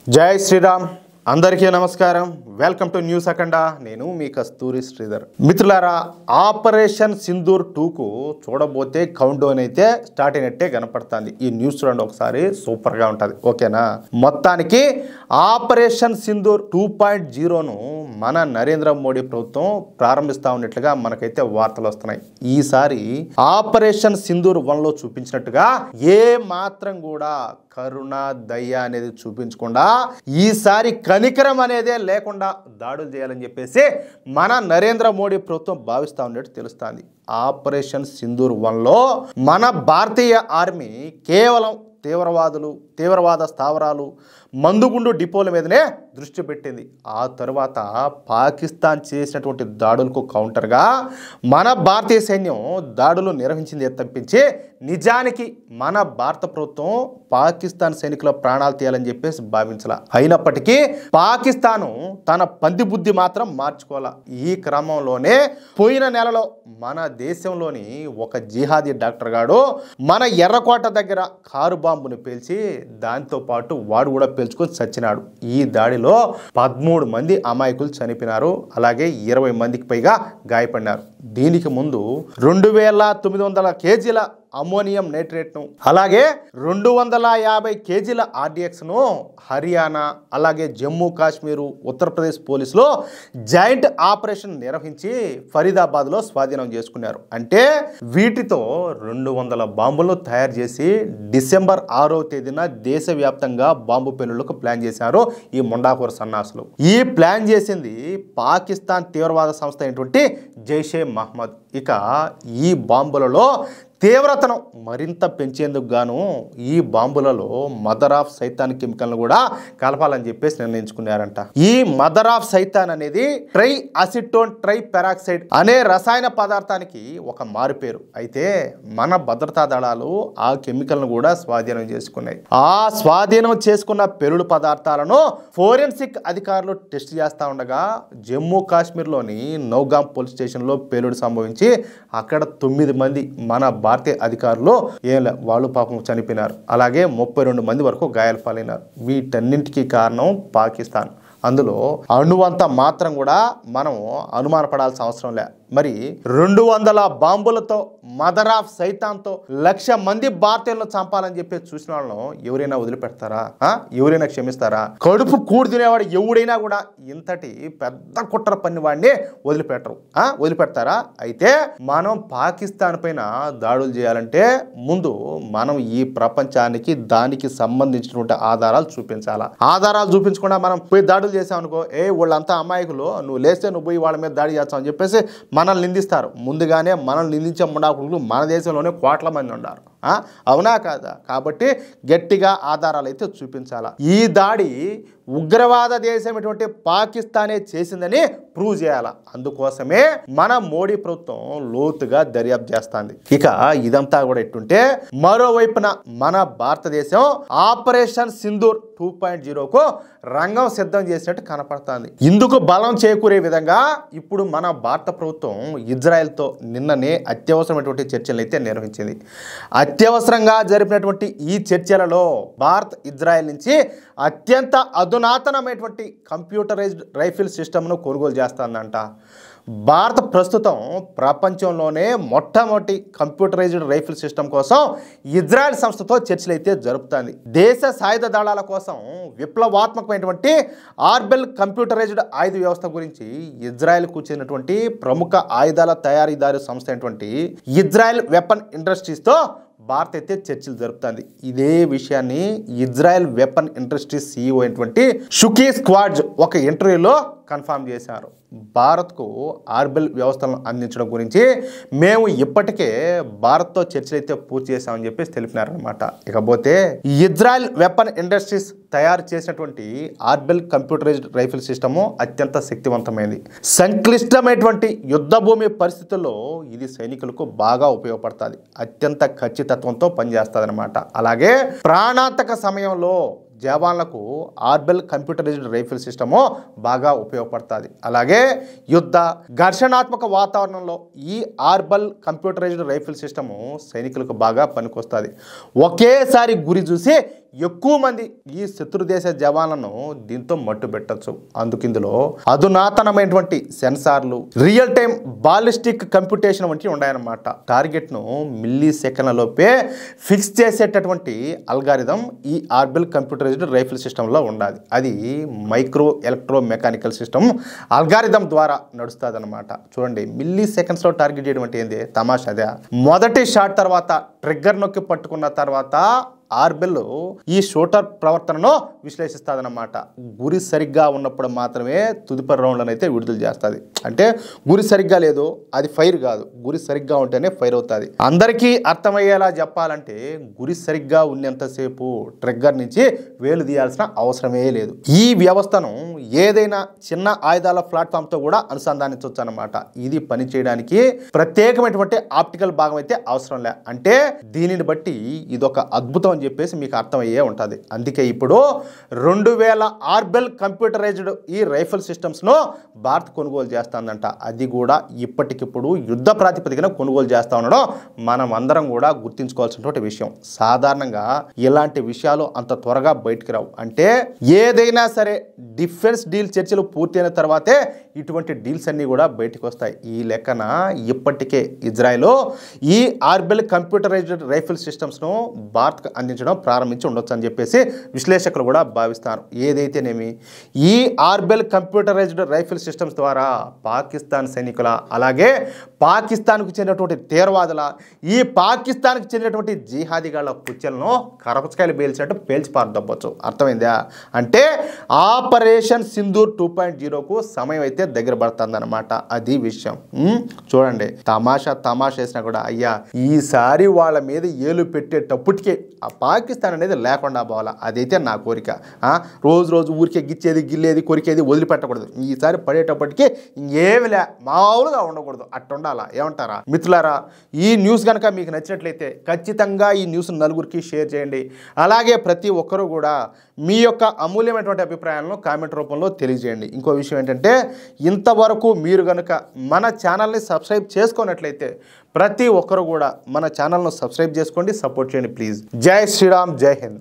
జై శ్రీరామ్ అందరికీ నమస్కారం. వెల్కమ్ టు న్యూస్ అఖండ. నేను మీ కస్తూరి శ్రీధర్. మిత్రులారా, ఆపరేషన్ సింధూర్ 2కు చూడబోతే కౌంట్ డౌన్ అయితే స్టార్ట్ అయినట్టే కనపడుతుంది. ఈ న్యూస్ చూడండి ఒకసారి, సూపర్ గా ఉంటది. ఓకేనా? మొత్తానికి ఆపరేషన్ సింధూర్ 2.0ను మన నరేంద్ర మోడీ ప్రభుత్వం ప్రారంభిస్తా ఉన్నట్లుగా మనకైతే వార్తలు వస్తున్నాయి. ఈసారి ఆపరేషన్ సింధూర్ 1లో చూపించినట్టుగా ఏ మాత్రం కూడా కరుణ దయ అనేది చూపించకుండా ఈసారి కనికరం అనేదే లేకుండా దాడులు చేయాలని చెప్పేసి మన నరేంద్ర మోడీ ప్రభుత్వం భావిస్తూ ఉన్నట్టు తెలుస్తుంది. ఆపరేషన్ సింధూర్ 1లో మన భారతీయ ఆర్మీ కేవలం తీవ్రవాద స్థావరాలు, మందుగుండు డిపోల మీదనే దృష్టి పెట్టింది. ఆ తర్వాత పాకిస్తాన్ చేసినటువంటి దాడులకు కౌంటర్గా మన భారతీయ సైన్యం దాడులు నిర్వహించింది తప్పించి నిజానికి మన భారత ప్రభుత్వం పాకిస్తాన్ సైనికుల ప్రాణాలు తీయాలని చెప్పేసి భావించాల. అయినప్పటికీ పాకిస్తాను తన పంది బుద్ధి మాత్రం మార్చుకోవాల. ఈ క్రమంలోనే పోయిన నెలలో మన దేశంలోని ఒక జిహాదీ డాక్టర్ గాడు మన ఎర్రకోట దగ్గర కారు బాంబును పేల్చి దాంతో పాటు వాడు కూడా పేల్చుకొని చచ్చినాడు. ఈ దాడిలో 13 మంది అమాయకులు చనిపోయినారు. అలాగే 20 మందికి పైగా గాయపడినారు. దీనికి ముందు 2900 కేజీల అమోనియం నైట్రేట్ను, అలాగే 250 కేజీల ఆర్డిఎక్స్ను హర్యానా, అలాగే జమ్మూ కాశ్మీరు, ఉత్తరప్రదేశ్ పోలీసులు జాయింట్ ఆపరేషన్ నిర్వహించి ఫరీదాబాద్లో స్వాధీనం చేసుకున్నారు. అంటే వీటితో 200 బాంబులను తయారు చేసి డిసెంబర్ 6వ తేదీన దేశవ్యాప్తంగా బాంబు పేలుళ్లకు ప్లాన్ చేశారు ఈ మొండాఖోర్ సన్నాసులు. ఈ ప్లాన్ చేసింది పాకిస్తాన్ తీవ్రవాద సంస్థ అయినటువంటి జైషే మహమ్మద్. ఇక ఈ బాంబులలో తీవ్రతను మరింత పెంచేందుకు గాను ఈ బాంబులలో మదర్ ఆఫ్ సైతాన్ కెమికల్ను కూడా కలపాలని చెప్పేసి నిర్ణయించుకున్నారంట. ఈ మదర్ ఆఫ్ సైతాన్ అనేది ట్రై అసిటోన్ ట్రై పెరాక్సైడ్ అనే రసాయన పదార్థానికి ఒక మారు పేరు. అయితే మన భద్రతా దళాలు ఆ కెమికల్ను కూడా స్వాధీనం చేసుకున్నాయి. ఆ స్వాధీనం చేసుకున్న పేలుడు పదార్థాలను ఫోరెన్సిక్ అధికారులు టెస్ట్ చేస్తూ ఉండగా జమ్మూ కాశ్మీర్లోని నౌగాం పోలీస్ స్టేషన్లో పేలుడు సంభవించి అక్కడ 9 మంది మన భారతీయ అధికారులు వాళ్ళు పాపం చనిపోయినారు. అలాగే 32 మంది వరకు గాయాలు పాలైనారు. వీటన్నింటికీ కారణం పాకిస్తాన్. అందులో అణువంత మాత్రం కూడా మనం అనుమానపడాల్సిన అవసరం లే. మరి 200 బాంబులతో మదర్ ఆఫ్ సైతాన్తో 1,00,000 మంది భారతీయులను చంపాలని చెప్పి చూసిన వాళ్ళను ఎవరైనా వదిలిపెడతారా? ఎవరైనా క్షమిస్తారా? కడుపు కూడి తినేవాడు ఎవడైనా కూడా ఇంతటి పెద్ద కుట్ర పని వాడిని వదిలిపెడతారా? అయితే మనం పాకిస్తాన్ పైన దాడులు చేయాలంటే ముందు మనం ఈ ప్రపంచానికి దానికి సంబంధించినటువంటి ఆధారాలు చూపించాలా. ఆధారాలు చూపించకుండా మనం పోయి దాడులు చేసామనుకో, వాళ్ళంతా అమాయకులు, నువ్వు లేస్తే నువ్వు పోయి వాళ్ళ మీద దాడి చేస్తావు అని చెప్పేసి మనల్ని నిందిస్తారు. ముందుగానే మనల్ని నిందించే ముండాకులు మన దేశంలోనే కోట్ల మంది ఉన్నారు. అవునా కాదా? కాబట్టి గట్టిగా ఆధారాలు అయితే చూపించాలా. ఈ దాడి ఉగ్రవాద దేశం ఎటువంటి పాకిస్తానే చేసిందని ప్రూవ్ చేయాల. అందుకోసమే మన మోడీ ప్రభుత్వం లోతుగా దర్యాప్తు చేస్తుంది. ఇక ఇదంతా కూడా ఎట్టుంటే మరోవైపున మన భారతదేశం ఆపరేషన్ సింధూర్ 2.0కు రంగం సిద్ధం చేసినట్టు కనపడుతుంది. ఇందుకు బలం చేకూరే విధంగా ఇప్పుడు మన భారత ప్రభుత్వం ఇజ్రాయెల్తో నిన్ననే అత్యవసరమైనటువంటి చర్చలు అయితే నిర్వహించింది. అత్యవసరంగా జరిపినటువంటి ఈ చర్చలలో భారత్ ఇజ్రాయెల్ నుంచి అత్యంత అధునాతనమైనటువంటి కంప్యూటరైజ్డ్ రైఫిల్ సిస్టమ్ను కొనుగోలు చేస్తుందంట. భారత ప్రస్తుతం ప్రపంచంలోనే మొట్టమొదటి కంప్యూటరైజ్డ్ రైఫిల్ సిస్టమ్ కోసం ఇజ్రాయెల్ సంస్థతో చర్చలు అయితే జరుపుతుంది. దేశ సాయుధ దళాల కోసం విప్లవాత్మకమైనటువంటి ఆర్బెల్ కంప్యూటరైజ్డ్ ఆయుధ వ్యవస్థ గురించి ఇజ్రాయెల్కు చెందినటువంటి ప్రముఖ ఆయుధాల తయారీదారు సంస్థ అయినటువంటి ఇజ్రాయెల్ వెపన్ ఇండస్ట్రీస్తో భారత్ అయితే చర్చలు జరుపుతుంది. ఇదే విషయాన్ని ఇజ్రాయెల్ వెపన్ ఇండస్ట్రీస్ CEO అయినటువంటి షుకీ స్క్వాడ్జ్ ఒక ఇంటర్వ్యూలో కన్ఫర్మ్ చేశారు. భారత్కు ఆర్బెల్ వ్యవస్థలను అందించడం గురించి మేము ఇప్పటికే భారత్తో చర్చలు అయితే పూర్తి చేశామని చెప్పేసి తెలిపినారనమాట. ఇకపోతే ఇజ్రాయెల్ వెపన్ ఇండస్ట్రీస్ తయారు చేసినటువంటి ఆర్బెల్ కంప్యూటరైజ్డ్ రైఫిల్ సిస్టము అత్యంత శక్తివంతమైనది. సంక్లిష్టమైనటువంటి యుద్ధ భూమి పరిస్థితుల్లో ఇది సైనికులకు బాగా ఉపయోగపడుతుంది. అత్యంత ఖచ్చితత్వంతో పనిచేస్తుంది అనమాట. అలాగే ప్రాణాంతక సమయంలో జవాన్లకు ఆర్బెల్ కంప్యూటరైజ్డ్ రైఫిల్ సిస్టము బాగా ఉపయోగపడుతుంది. అలాగే యుద్ధ ఘర్షణాత్మక వాతావరణంలో ఈ ఆర్బెల్ కంప్యూటరైజ్డ్ రైఫిల్ సిస్టము సైనికులకు బాగా పనికొస్తుంది. ఒకేసారి గురి చూసి ఎక్కువ మంది ఈ శత్రు దేశ జవాన్లను దీంతో మట్టు పెట్టచ్చు. అందుకు ఇందులో అధునాతనమైనటువంటి సెన్సార్లు, రియల్ టైం బాలిస్టిక్ కంప్యూటేషన్ వంటివి ఉన్నాయన్నమాట. టార్గెట్ను మిల్లీ సెకండ్లలోపే ఫిక్స్ చేసేటటువంటి అల్గారిథం ఈ ఆర్బిల్ కంప్యూటరైజ్డ్ రైఫిల్ సిస్టంలో ఉండాలి. అది micro electro mechanical system algorithm ద్వారా నడుస్తుంది అనమాట. చూడండి, మిల్లీ సెకండ్స్లో టార్గెట్ చేయడం అంటే ఏంది? తమాషా. మొదటి షాట్ తర్వాత ట్రిగ్గర్ నొక్కి పట్టుకున్న తర్వాత ఆర్బిల్ ఈ షూటర్ ప్రవర్తనను విశ్లేషిస్తుందన్నమాట. గురి సరిగ్గా ఉన్నప్పుడు మాత్రమే తదుపరి రౌండ్లను అయితే విడుదల చేస్తుంది. అంటే గురి సరిగ్గా లేదు, అది ఫైర్ కాదు. గురి సరిగ్గా ఉంటేనే ఫైర్ అవుతుంది. అందరికీ అర్థమయ్యేలా చెప్పాలంటే గురి సరిగ్గా ఉన్నంతసేపు ట్రిగ్గర్ నుంచి వేలు తీయాల్సిన అవసరమే లేదు. ఈ వ్యవస్థను ఏదైనా చిన్న ఆయుధాల ప్లాట్ఫామ్తో కూడా అనుసంధానించవచ్చు అనమాట. ఇది పనిచేయడానికి ప్రత్యేకమైనటువంటి ఆప్టికల్ భాగం అయితే అవసరం లే. అంటే దీనిని బట్టి ఇదొక అద్భుతం అని చెప్పేసి మీకు అర్థమయ్యే ఉంటుంది. అందుకే ఇప్పుడు 2000 ఆర్బెల్ కంప్యూటరైజ్డ్ ఈ రైఫిల్ సిస్టమ్స్ను భారత్ కొనుగోలు చేస్తుందంట. అది కూడా ఇప్పటికిప్పుడు యుద్ధ ప్రాతిపదికన కొనుగోలు చేస్తూ ఉండడం మనం అందరం కూడా గుర్తించుకోవాల్సినటువంటి విషయం. సాధారణంగా ఇలాంటి విషయాలు అంత త్వరగా బయటికి రావు. అంటే ఏదైనా సరే డిఫెన్స్ డీల్ చర్చలు పూర్తయిన తర్వాతే ఇటువంటి డీల్స్ అన్నీ కూడా బయటకు వస్తాయి. ఈ లెక్కన ఇప్పటికే ఇజ్రాయెల్ ఈ ఆర్బెల్ కంప్యూటరైజ్డ్ రైఫిల్ సిస్టమ్స్ను భారత్కు అందించడం ప్రారంభించి ఉండొచ్చు అని చెప్పేసి విశ్లేషకులు కూడా భావిస్తారు. ఏదైతేనేమి ఈ ఆర్బెల్ కంప్యూటరైజ్డ్ రైఫిల్ సిస్టమ్స్ ద్వారా పాకిస్తాన్ సైనికుల, అలాగే పాకిస్తాన్కు చెందినటువంటి తీవ్రవాదుల, ఈ పాకిస్తాన్కి చెందినటువంటి జిహాదీగాళ్ల కుచ్చెలను కరపచకాయలు పేల్చినట్టు పేల్చి పారదొబ్బచ్చు. అర్థమైందా? అంటే ఆపరేషన్ సింధూర్ 2.0కు సమయం అయితే దగ్గర పడుతుందన్నమాట. అది విషయం. చూడండి, తమాషా వేసినా కూడా అయ్యా ఈసారి వాళ్ళ మీద ఏలు పెట్టేటప్పటికే ఆ పాకిస్తాన్ అనేది లేకుండా పోవాలా. అదైతే నా కోరిక. రోజు ఊరికే గిచ్చేది, గిల్లేది, కొరికేది వదిలిపెట్టకూడదు. ఈసారి పడేటప్పటికి ఇంకేమి మామూలుగా ఉండకూడదు. అట్టు ఉండాలా. ఏమంటారా మిత్రులారా? ఈ న్యూస్ కనుక మీకు నచ్చినట్లయితే ఖచ్చితంగా ఈ న్యూస్ నలుగురికి షేర్ చేయండి. అలాగే ప్రతి ఒక్కరూ కూడా మీ యొక్క అమూల్యమైనటువంటి అభిప్రాయాలను కామెంట్ రూపంలో తెలియజేయండి. ఇంకో విషయం ఏంటంటే, ఇంతవరకు మీరు కనుక మన ఛానల్ని సబ్స్క్రైబ్ చేసుకున్నట్లయితే ప్రతి ఒక్కరు కూడా మన ఛానల్ను సబ్స్క్రైబ్ చేసుకోండి, సపోర్ట్ చేయండి ప్లీజ్. జై శ్రీరామ్, జై హింద్.